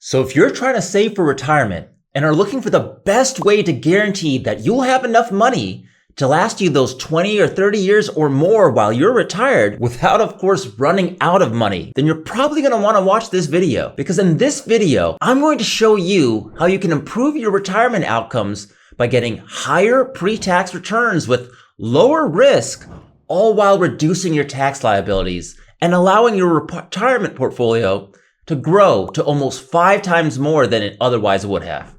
So if you're trying to save for retirement and are looking for the best way to guarantee that you'll have enough money to last you those 20 or 30 years or more while you're retired without, of course, running out of money, then you're probably going to want to watch this video, because in this video, I'm going to show you how you can improve your retirement outcomes by getting higher pre-tax returns with lower risk, all while reducing your tax liabilities and allowing your retirement portfolio to grow to almost 5 times more than it otherwise would have.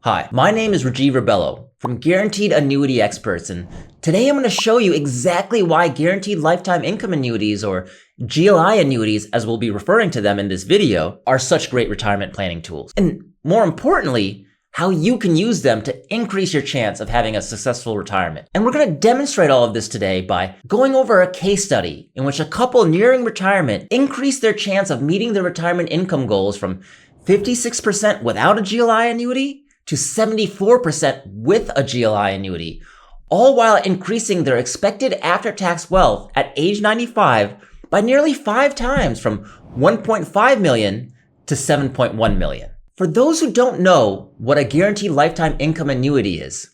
Hi, my name is Rajiv Rebello from Guaranteed Annuity Experts, and today I'm going to show you exactly why Guaranteed Lifetime Income Annuities, or GLI annuities as we'll be referring to them in this video, are such great retirement planning tools. And more importantly, how you can use them to increase your chance of having a successful retirement. And we're going to demonstrate all of this today by going over a case study in which a couple nearing retirement increased their chance of meeting their retirement income goals from 56% without a GLI annuity to 74% with a GLI annuity, all while increasing their expected after-tax wealth at age 95 by nearly 5 times from 1.5 million to 7.1 million. For those who don't know what a guaranteed lifetime income annuity is,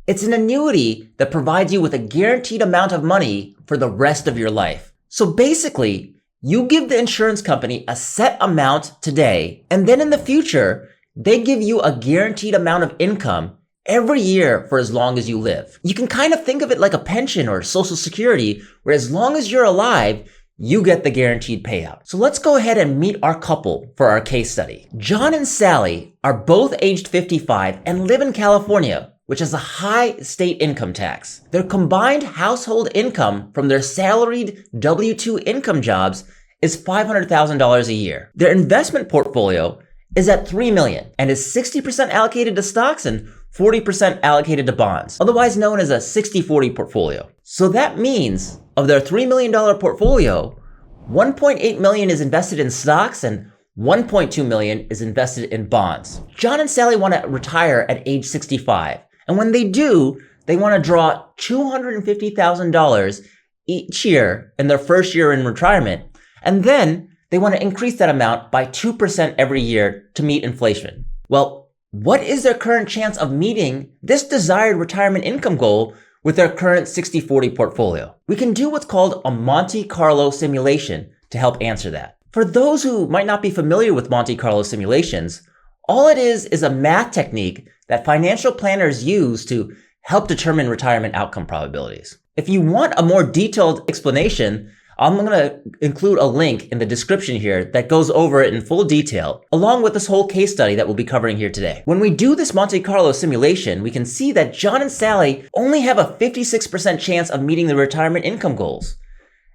it's an annuity that provides you with a guaranteed amount of money for the rest of your life. So basically, you give the insurance company a set amount today, and then in the future, they give you a guaranteed amount of income every year for as long as you live. You can kind of think of it like a pension or Social Security, where as long as you're alive, you get the guaranteed payout. So let's go ahead and meet our couple for our case study. John and Sally are both aged 55 and live in California, which has a high state income tax. Their combined household income from their salaried W-2 income jobs is $500,000 a year. Their investment portfolio is at $3 million and is 60% allocated to stocks and 40% allocated to bonds, otherwise known as a 60-40 portfolio. So that means of their $3 million portfolio, $1.8 million is invested in stocks and $1.2 million is invested in bonds. John and Sally want to retire at age 65. And when they do, they want to draw $250,000 each year in their first year in retirement. And then they want to increase that amount by 2% every year to meet inflation. Well, what is their current chance of meeting this desired retirement income goal with their current 60-40 portfolio? We can do what's called a Monte Carlo simulation to help answer that. For those who might not be familiar with Monte Carlo simulations, all it is a math technique that financial planners use to help determine retirement outcome probabilities. If you want a more detailed explanation, I'm going to include a link in the description here that goes over it in full detail, along with this whole case study that we'll be covering here today. When we do this Monte Carlo simulation, we can see that John and Sally only have a 56% chance of meeting their retirement income goals.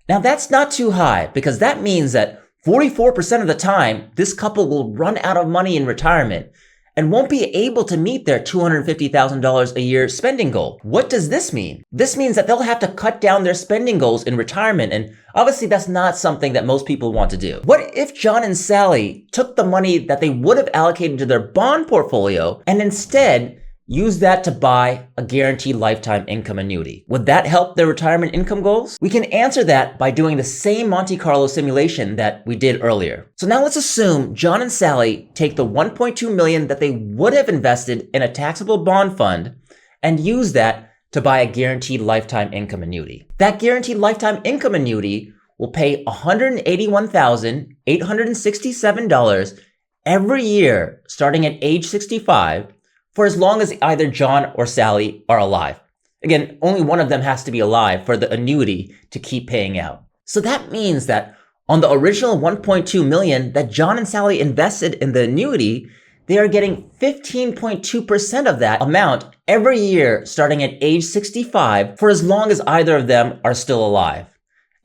Now that's not too high, because that means that 44% of the time, this couple will run out of money in retirement and won't be able to meet their $250,000 a year spending goal. What does this mean? This means that they'll have to cut down their spending goals in retirement, and obviously that's not something that most people want to do. What if John and Sally took the money that they would have allocated to their bond portfolio and instead used that to buy a guaranteed lifetime income annuity? Would that help their retirement income goals? We can answer that by doing the same Monte Carlo simulation that we did earlier. So now let's assume John and Sally take the $1.2 million that they would have invested in a taxable bond fund and use that to buy a guaranteed lifetime income annuity. That guaranteed lifetime income annuity will pay $181,867 every year starting at age 65 for as long as either John or Sally are alive. Again, only one of them has to be alive for the annuity to keep paying out. So that means that on the original $1.2 million that John and Sally invested in the annuity, they are getting 15.2% of that amount every year starting at age 65 for as long as either of them are still alive.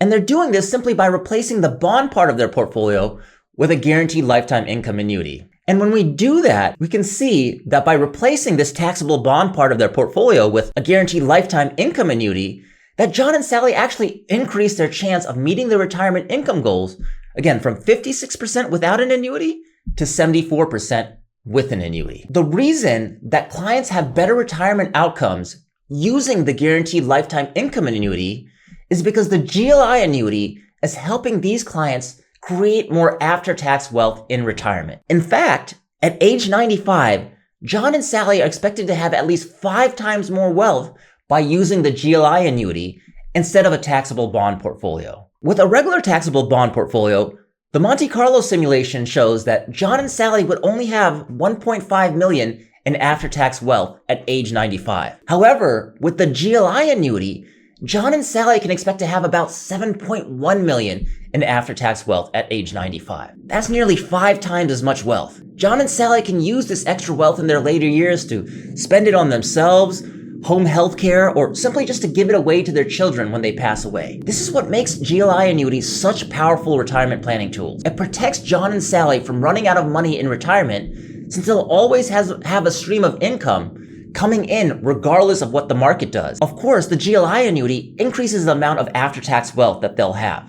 And they're doing this simply by replacing the bond part of their portfolio with a guaranteed lifetime income annuity. And when we do that, we can see that by replacing this taxable bond part of their portfolio with a guaranteed lifetime income annuity, that John and Sally actually increase their chance of meeting their retirement income goals, again, from 56% without an annuity to 74% with an annuity. The reason that clients have better retirement outcomes using the guaranteed lifetime income annuity is because the GLI annuity is helping these clients create more after-tax wealth in retirement. In fact, at age 95, John and Sally are expected to have at least 5 times more wealth by using the GLI annuity instead of a taxable bond portfolio. With a regular taxable bond portfolio, the Monte Carlo simulation shows that John and Sally would only have $1.5 million in after-tax wealth at age 95. However, with the GLI annuity, John and Sally can expect to have about $7.1 million in after-tax wealth at age 95. That's nearly 5 times as much wealth. John and Sally can use this extra wealth in their later years to spend it on themselves, home health care, or simply just to give it away to their children when they pass away. This is what makes GLI annuities such powerful retirement planning tools. It protects John and Sally from running out of money in retirement, since they'll always have a stream of income coming in regardless of what the market does. Of course, the GLI annuity increases the amount of after-tax wealth that they'll have.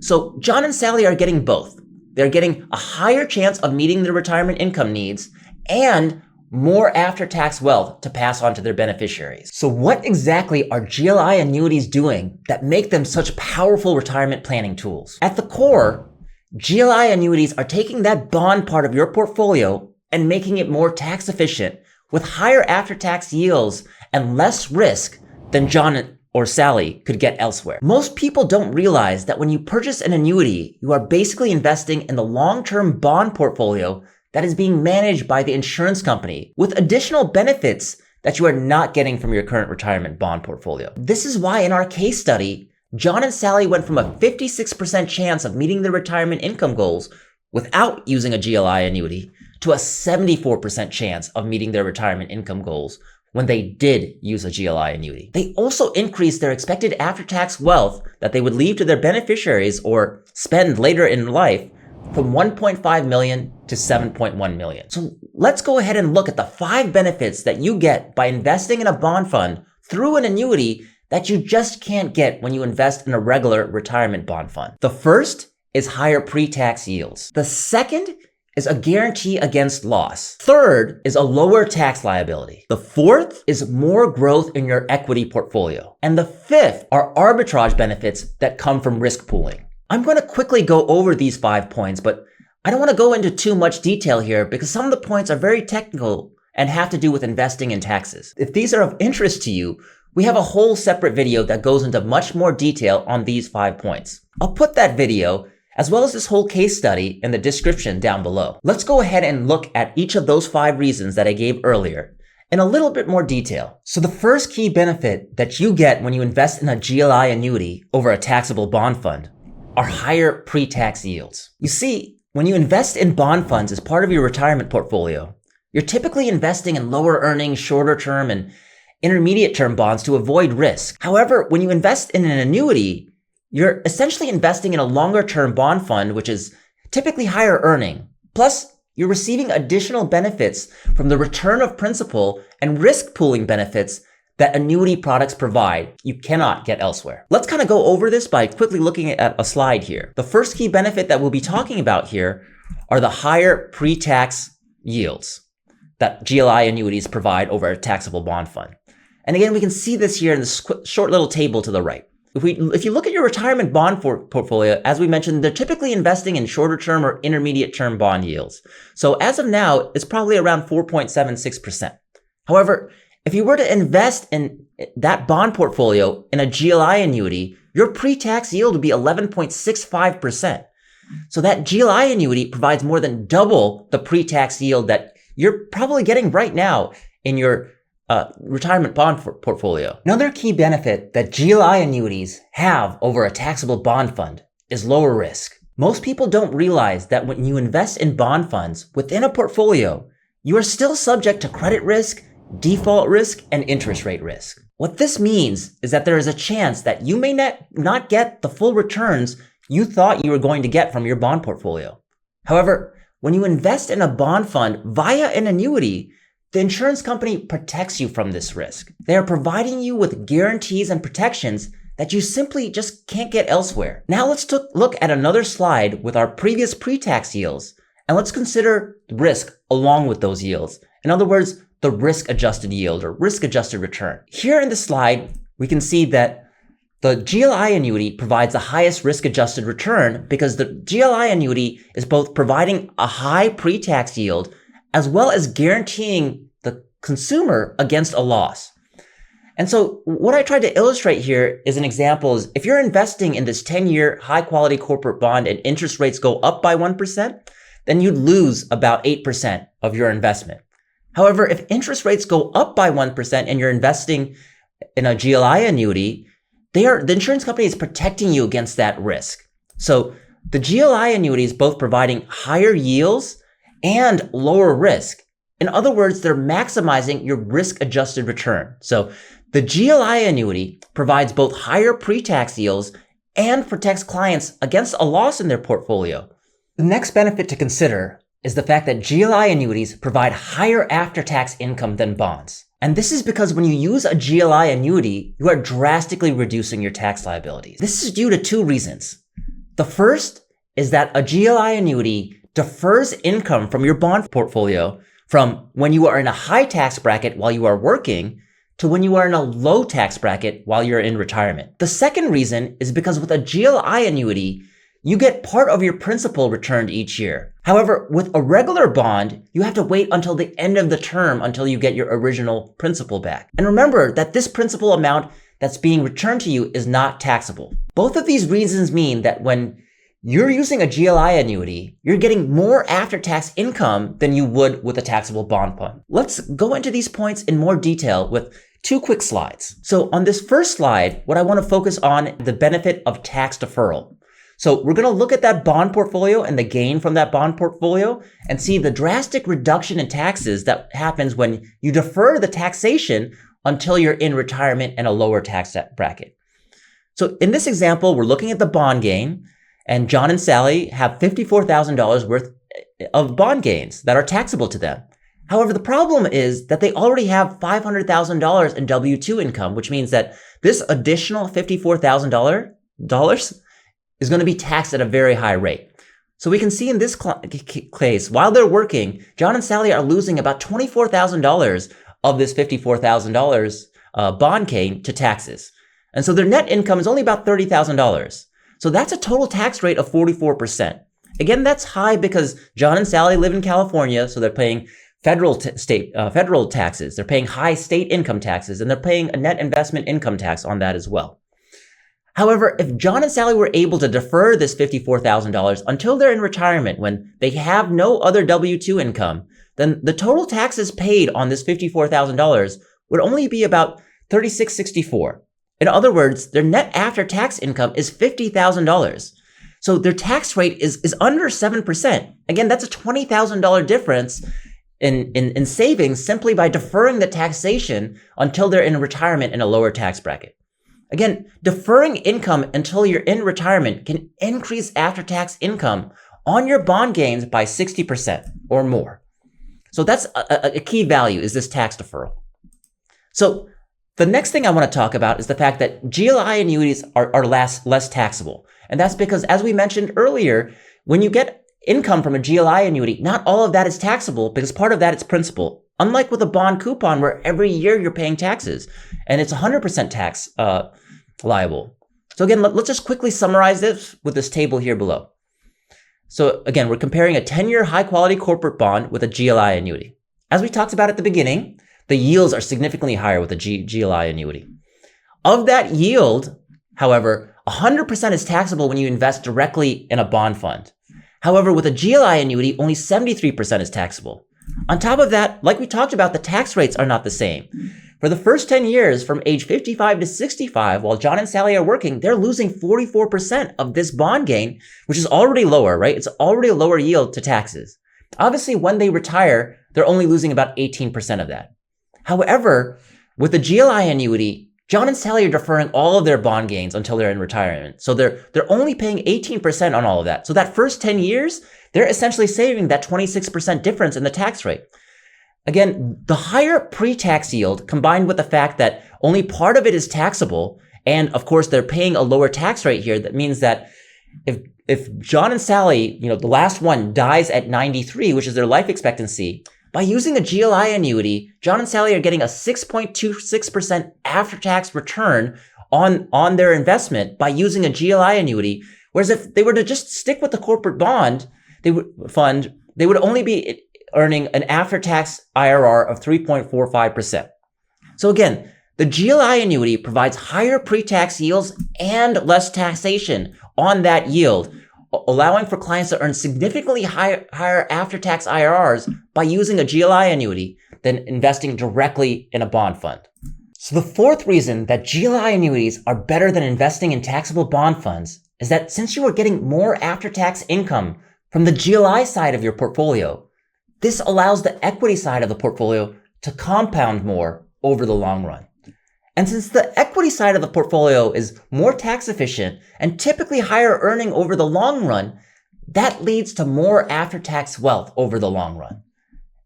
So John and Sally are getting both. They're getting a higher chance of meeting their retirement income needs and more after-tax wealth to pass on to their beneficiaries. So what exactly are GLI annuities doing that make them such powerful retirement planning tools? At the core, GLI annuities are taking that bond part of your portfolio and making it more tax efficient with higher after-tax yields and less risk than John or Sally could get elsewhere. Most people don't realize that when you purchase an annuity, you are basically investing in the long-term bond portfolio that is being managed by the insurance company with additional benefits that you are not getting from your current retirement bond portfolio. This is why in our case study, John and Sally went from a 56% chance of meeting their retirement income goals without using a GLI annuity to a 74% chance of meeting their retirement income goals when they did use a GLI annuity. They also increased their expected after-tax wealth that they would leave to their beneficiaries or spend later in life from 1.5 million to 7.1 million. So let's go ahead and look at the 5 benefits that you get by investing in a bond fund through an annuity that you just can't get when you invest in a regular retirement bond fund. The first is higher pre-tax yields. The second is a guarantee against loss. Third is a lower tax liability. The fourth is more growth in your equity portfolio. And the fifth are arbitrage benefits that come from risk pooling. I'm going to quickly go over these 5 points, but I don't want to go into too much detail here because some of the points are very technical and have to do with investing and taxes. If these are of interest to you, we have a whole separate video that goes into much more detail on these 5 points. I'll put that video as well as this whole case study in the description down below. Let's go ahead and look at each of those 5 reasons that I gave earlier in a little bit more detail. So the first key benefit that you get when you invest in a GLI annuity over a taxable bond fund are higher pre-tax yields. You see, when you invest in bond funds as part of your retirement portfolio, you're typically investing in lower earning, shorter term, and intermediate term bonds to avoid risk. However, when you invest in an annuity, you're essentially investing in a longer term bond fund, which is typically higher earning. Plus, you're receiving additional benefits from the return of principal and risk pooling benefits that annuity products provide you cannot get elsewhere. Let's kind of go over this by quickly looking at a slide here. The first key benefit that we'll be talking about here are the higher pre-tax yields that GLI annuities provide over a taxable bond fund. And again, we can see this here in this short little table to the right. If you look at your retirement bond portfolio, as we mentioned, they're typically investing in shorter term or intermediate term bond yields. So as of now, it's probably around 4.76%. However, if you were to invest in that bond portfolio in a GLI annuity, your pre-tax yield would be 11.65%. So that GLI annuity provides more than double the pre-tax yield that you're probably getting right now in your retirement bond portfolio. Another key benefit that GLI annuities have over a taxable bond fund is lower risk. Most people don't realize that when you invest in bond funds within a portfolio, you are still subject to credit risk, default risk, and interest rate risk. What this means is that there is a chance that you may not get the full returns you thought you were going to get from your bond portfolio. However, when you invest in a bond fund via an annuity, the insurance company protects you from this risk. They are providing you with guarantees and protections that you simply just can't get elsewhere. Now let's look at another slide with our previous pre-tax yields, and let's consider risk along with those yields. In other words, the risk-adjusted yield or risk-adjusted return. Here in the slide, we can see that The GLI annuity provides the highest risk-adjusted return because the GLI annuity is both providing a high pre-tax yield as well as guaranteeing the consumer against a loss. And so what I tried to illustrate here is an example is if you're investing in this 10-year high-quality corporate bond and interest rates go up by 1%, then you'd lose about 8% of your investment. However, if interest rates go up by 1% and you're investing in a GLI annuity, the insurance company is protecting you against that risk. So the GLI annuity is both providing higher yields and lower risk. In other words, they're maximizing your risk-adjusted return. So the GLI annuity provides both higher pre-tax yields and protects clients against a loss in their portfolio. The next benefit to consider is the fact that GLI annuities provide higher after-tax income than bonds. And this is because when you use a GLI annuity, you are drastically reducing your tax liabilities. This is due to two reasons. The first is that a GLI annuity defers income from your bond portfolio from when you are in a high tax bracket while you are working to when you are in a low tax bracket while you're in retirement. The second reason is because with a GLI annuity, you get part of your principal returned each year. However, with a regular bond, you have to wait until the end of the term until you get your original principal back. And remember that this principal amount that's being returned to you is not taxable. Both of these reasons mean that when you're using a GLI annuity, you're getting more after-tax income than you would with a taxable bond fund. Let's go into these points in more detail with two quick slides. So on this first slide, what I want to focus on is the benefit of tax deferral. So we're going to look at that bond portfolio and the gain from that bond portfolio and see the drastic reduction in taxes that happens when you defer the taxation until you're in retirement and a lower tax bracket. So in this example, we're looking at the bond gain, and John and Sally have $54,000 worth of bond gains that are taxable to them. However, the problem is that they already have $500,000 in W-2 income, which means that this additional $54,000 is going to be taxed at a very high rate. So we can see in this case, while they're working, John and Sally are losing about $24,000 of this $54,000 bond gain to taxes. And so their net income is only about $30,000. So that's a total tax rate of 44%. Again, that's high because John and Sally live in California, so they're paying federal taxes. They're paying high state income taxes, and they're paying a net investment income tax on that as well. However, if John and Sally were able to defer this $54,000 until they're in retirement when they have no other W-2 income, then the total taxes paid on this $54,000 would only be about $36.64. In other words, their net after-tax income is $50,000. So their tax rate is under 7%. Again, that's a $20,000 difference in savings simply by deferring the taxation until they're in retirement in a lower tax bracket. Again, deferring income until you're in retirement can increase after-tax income on your bond gains by 60% or more. So that's a key value, is this tax deferral. So the next thing I want to talk about is the fact that GLI annuities are less taxable. And that's because, as we mentioned earlier, when you get income from a GLI annuity, not all of that is taxable because part of that is principal. Unlike with a bond coupon where every year you're paying taxes and it's 100% tax liable. So again, let's just quickly summarize this with this table here below. So again, we're comparing a 10-year high-quality corporate bond with a GLI annuity. As we talked about at the beginning, the yields are significantly higher with a GLI annuity. Of that yield, however, 100% is taxable when you invest directly in a bond fund. However, with a GLI annuity, only 73% is taxable. On top of that, like we talked about, the tax rates are not the same. For the first 10 years, from age 55 to 65, while John and Sally are working, they're losing 44% of this bond gain, which is already lower, right? It's already a lower yield to taxes. Obviously, when they retire, they're only losing about 18% of that. However, with the GLI annuity, John and Sally are deferring all of their bond gains until they're in retirement. So they're only paying 18% on all of that. So that first 10 years, they're essentially saving that 26% difference in the tax rate. Again, the higher pre-tax yield combined with the fact that only part of it is taxable, and of course they're paying a lower tax rate here, that means that if John and Sally, the last one dies at 93, which is their life expectancy, by using a GLI annuity, John and Sally are getting a 6.26% after-tax return on their investment by using a GLI annuity. Whereas if they were to just stick with the corporate bond, they would only be earning an after-tax IRR of 3.45%. So again, the GLI annuity provides higher pre-tax yields and less taxation on that yield, allowing for clients to earn significantly higher after-tax IRRs by using a GLI annuity than investing directly in a bond fund. So the fourth reason that GLI annuities are better than investing in taxable bond funds is that since you are getting more after-tax income from the GLI side of your portfolio, this allows the equity side of the portfolio to compound more over the long run. And since the equity side of the portfolio is more tax efficient and typically higher earning over the long run, that leads to more after-tax wealth over the long run.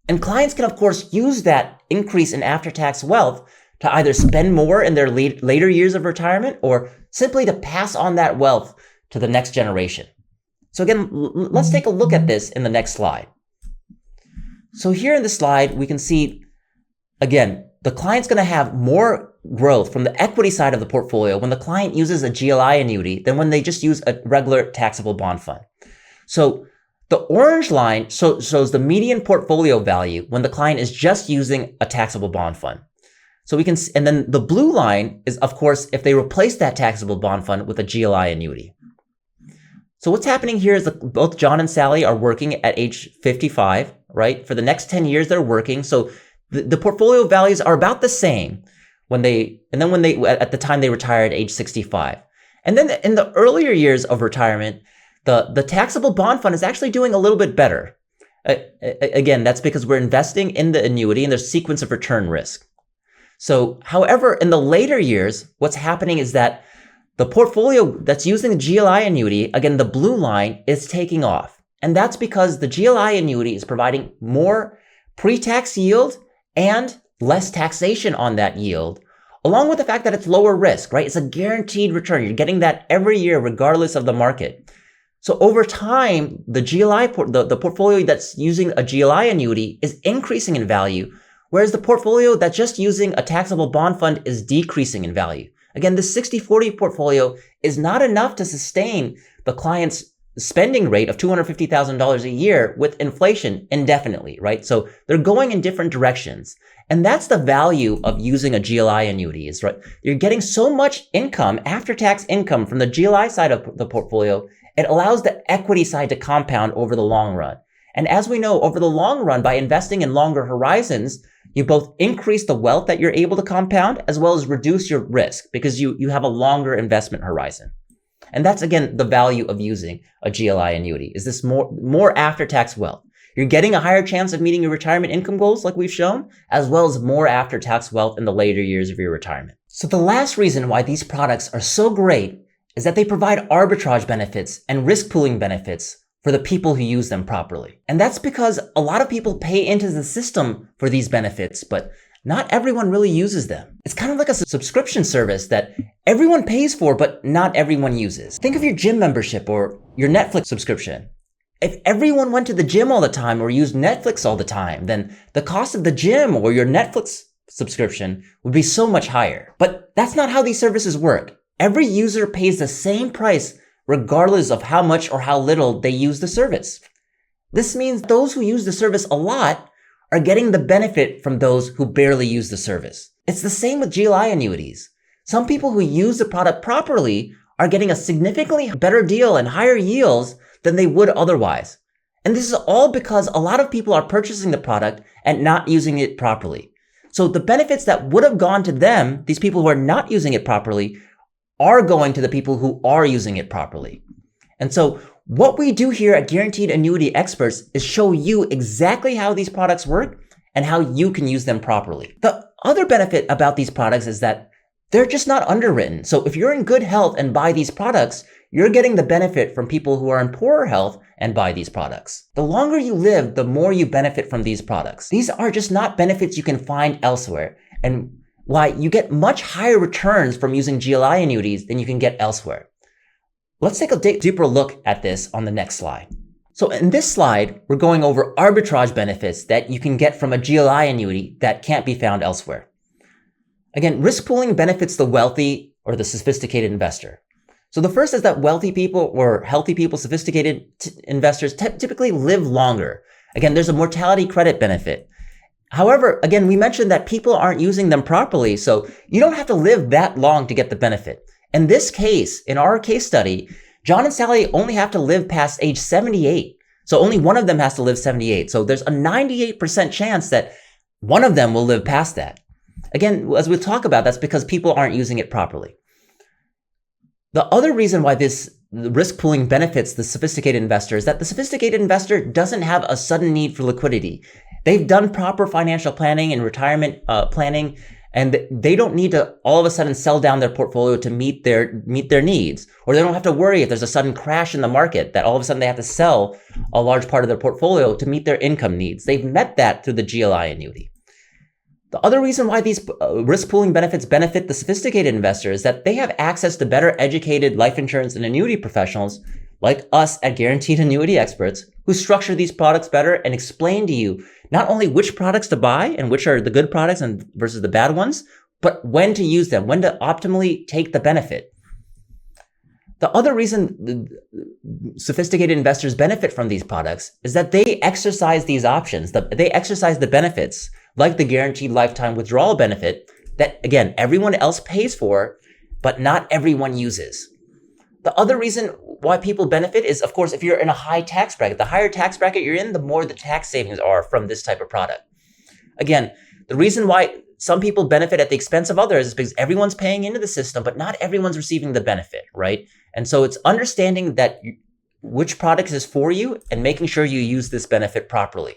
And clients can, of course, use that increase in after-tax wealth to either spend more in their later years of retirement or simply to pass on that wealth to the next generation. So again, let's take a look at this in the next slide. So here in the slide, we can see, again, the client's going to have more growth from the equity side of the portfolio when the client uses a GLI annuity than when they just use a regular taxable bond fund. So the orange line shows the median portfolio value when the client is just using a taxable bond fund. So we can, and then the blue line is, of course, if they replace that taxable bond fund with a GLI annuity. So what's happening here is that both John and Sally are working at age 55, right? For the next 10 years, they're working. So the portfolio values are about the same at the time they retire at age 65. And then in the earlier years of retirement, the taxable bond fund is actually doing a little bit better. Again, that's because we're investing in the annuity and there's sequence of return risk. So, however, in the later years, what's happening is that the portfolio that's using the GLI annuity, again, the blue line, is taking off. And that's because the GLI annuity is providing more pre-tax yield and less taxation on that yield, along with the fact that it's lower risk, right? It's a guaranteed return. You're getting that every year, regardless of the market. So over time, the portfolio that's using a GLI annuity is increasing in value, whereas the portfolio that's just using a taxable bond fund is decreasing in value. Again, the 60-40 portfolio is not enough to sustain the client's spending rate of $250,000 a year with inflation indefinitely, right? So they're going in different directions. And that's the value of using a GLI annuity, is right? You're getting so much income, after-tax income from the GLI side of the portfolio, it allows the equity side to compound over the long run. And as we know, over the long run, by investing in longer horizons, you both increase the wealth that you're able to compound as well as reduce your risk because you have a longer investment horizon. And that's, again, the value of using a GLI annuity, is this more after-tax wealth. You're getting a higher chance of meeting your retirement income goals, like we've shown, as well as more after-tax wealth in the later years of your retirement. So the last reason why these products are so great is that they provide arbitrage benefits and risk pooling benefits for the people who use them properly. And that's because a lot of people pay into the system for these benefits, but not everyone really uses them. It's kind of like a subscription service that everyone pays for, but not everyone uses. Think of your gym membership or your Netflix subscription. If everyone went to the gym all the time or used Netflix all the time, then the cost of the gym or your Netflix subscription would be so much higher. But that's not how these services work. Every user pays the same price regardless of how much or how little they use the service. This means those who use the service a lot are getting the benefit from those who barely use the service. It's the same with GLI annuities. Some people who use the product properly are getting a significantly better deal and higher yields than they would otherwise. And this is all because a lot of people are purchasing the product and not using it properly. So the benefits that would have gone to them, these people who are not using it properly, are going to the people who are using it properly. And so what we do here at Guaranteed Annuity Experts is show you exactly how these products work and how you can use them properly. The other benefit about these products is that they're just not underwritten. So if you're in good health and buy these products, you're getting the benefit from people who are in poorer health and buy these products. The longer you live, the more you benefit from these products. These are just not benefits you can find elsewhere, and why you get much higher returns from using GLI annuities than you can get elsewhere. Let's take a deeper look at this on the next slide. So in this slide, we're going over arbitrage benefits that you can get from a GLI annuity that can't be found elsewhere. Again, risk pooling benefits the wealthy or the sophisticated investor. So the first is that wealthy people or healthy people, sophisticated investors typically live longer. Again, there's a mortality credit benefit. However, again, we mentioned that people aren't using them properly, so you don't have to live that long to get the benefit. In this case, in our case study, John and Sally only have to live past age 78. So only one of them has to live 78. So there's a 98% chance that one of them will live past that. Again, as we'll talk about, that's because people aren't using it properly. The other reason why this risk pooling benefits the sophisticated investor is that the sophisticated investor doesn't have a sudden need for liquidity. They've done proper financial planning and retirement planning, and they don't need to all of a sudden sell down their portfolio to meet their needs, or they don't have to worry if there's a sudden crash in the market that all of a sudden they have to sell a large part of their portfolio to meet their income needs. They've met that through the GLI annuity. The other reason why these risk pooling benefits benefit the sophisticated investor is that they have access to better educated life insurance and annuity professionals like us at Guaranteed Annuity Experts, who structure these products better and explain to you not only which products to buy and which are the good products and versus the bad ones, but when to use them, when to optimally take the benefit. The other reason sophisticated investors benefit from these products is that they exercise these options, they exercise the benefits like the guaranteed lifetime withdrawal benefit that, again, everyone else pays for, but not everyone uses. The other reason why people benefit is, of course, if you're in a high tax bracket. The higher tax bracket you're in, the more the tax savings are from this type of product. Again, the reason why some people benefit at the expense of others is because everyone's paying into the system, but not everyone's receiving the benefit, right? And so it's understanding that which product is for you and making sure you use this benefit properly.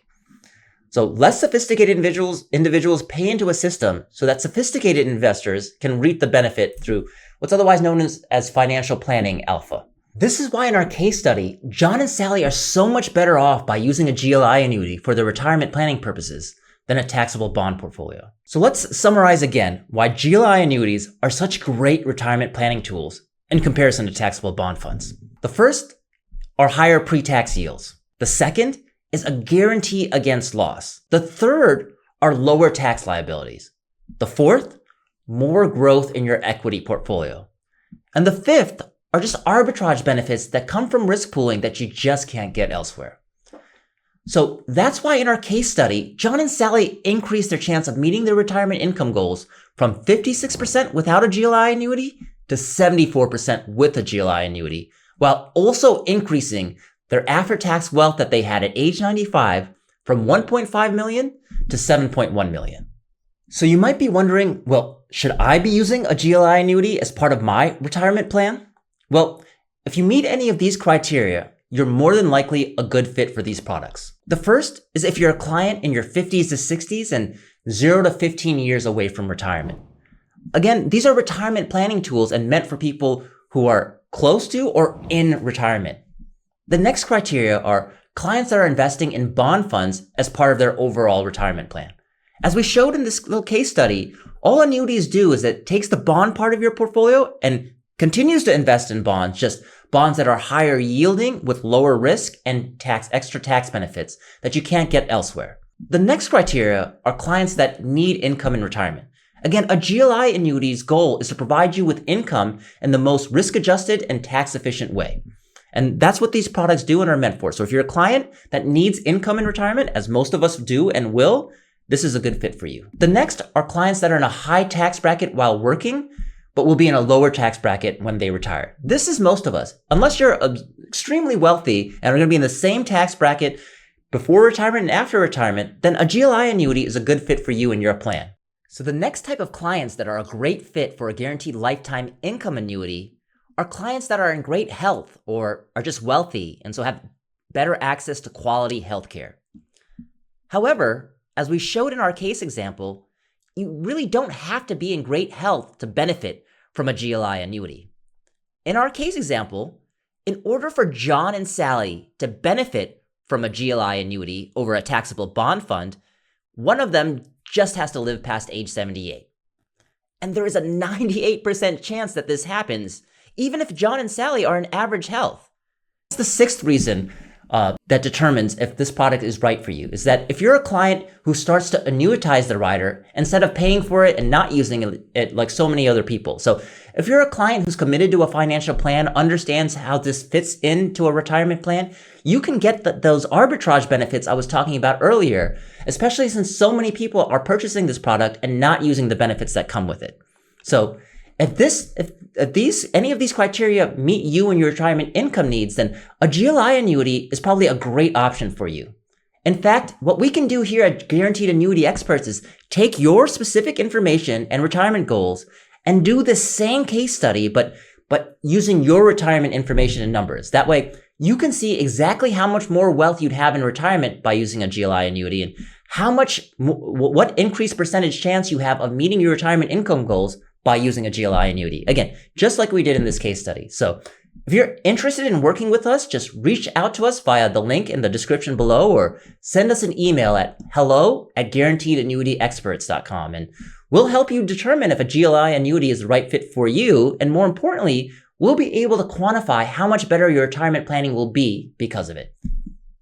So less sophisticated individuals pay into a system so that sophisticated investors can reap the benefit through what's otherwise known as financial planning alpha. This is why in our case study, John and Sally are so much better off by using a GLI annuity for their retirement planning purposes than a taxable bond portfolio. So let's summarize again why GLI annuities are such great retirement planning tools in comparison to taxable bond funds. The first are higher pre-tax yields. The second is a guarantee against loss. The third are lower tax liabilities. The fourth, more growth in your equity portfolio. And the fifth are just arbitrage benefits that come from risk pooling that you just can't get elsewhere. So that's why in our case study, John and Sally increased their chance of meeting their retirement income goals from 56% without a GLI annuity to 74% with a GLI annuity, while also increasing their after-tax wealth that they had at age 95 from 1.5 million to 7.1 million. So you might be wondering, well, should I be using a GLI annuity as part of my retirement plan? Well, if you meet any of these criteria, you're more than likely a good fit for these products. The first is if you're a client in your 50s to 60s and 0 to 15 years away from retirement. Again, these are retirement planning tools and meant for people who are close to or in retirement. The next criteria are clients that are investing in bond funds as part of their overall retirement plan. As we showed in this little case study, all annuities do is it takes the bond part of your portfolio and continues to invest in bonds, just bonds that are higher yielding with lower risk and extra tax benefits that you can't get elsewhere. The next criteria are clients that need income in retirement. Again, a GLI annuity's goal is to provide you with income in the most risk-adjusted and tax-efficient way. And that's what these products do and are meant for. So if you're a client that needs income in retirement, as most of us do and will, this is a good fit for you. The next are clients that are in a high tax bracket while working, but will be in a lower tax bracket when they retire. This is most of us. Unless you're extremely wealthy and are going to be in the same tax bracket before retirement and after retirement, then a GLI annuity is a good fit for you and your plan. So the next type of clients that are a great fit for a guaranteed lifetime income annuity are clients that are in great health or are just wealthy and so have better access to quality healthcare. However, as we showed in our case example, you really don't have to be in great health to benefit from a GLI annuity. In our case example, in order for John and Sally to benefit from a GLI annuity over a taxable bond fund, one of them just has to live past age 78. And there is a 98% chance that this happens, even if John and Sally are in average health. That's the sixth reason that determines if this product is right for you. Is that if you're a client who starts to annuitize the rider instead of paying for it and not using it like so many other people. So if you're a client who's committed to a financial plan, understands how this fits into a retirement plan, you can get those arbitrage benefits I was talking about earlier, especially since so many people are purchasing this product and not using the benefits that come with it. So if any of these criteria meet you and your retirement income needs, then a GLI annuity is probably a great option for you. In fact, what we can do here at Guaranteed Annuity Experts is take your specific information and retirement goals and do the same case study, but using your retirement information and numbers. That way, you can see exactly how much more wealth you'd have in retirement by using a GLI annuity and what increased percentage chance you have of meeting your retirement income goals by using a GLI annuity. Again, just like we did in this case study. So if you're interested in working with us, just reach out to us via the link in the description below or send us an email at hello@guaranteedannuityexperts.com and we'll help you determine if a GLI annuity is the right fit for you. And more importantly, we'll be able to quantify how much better your retirement planning will be because of it.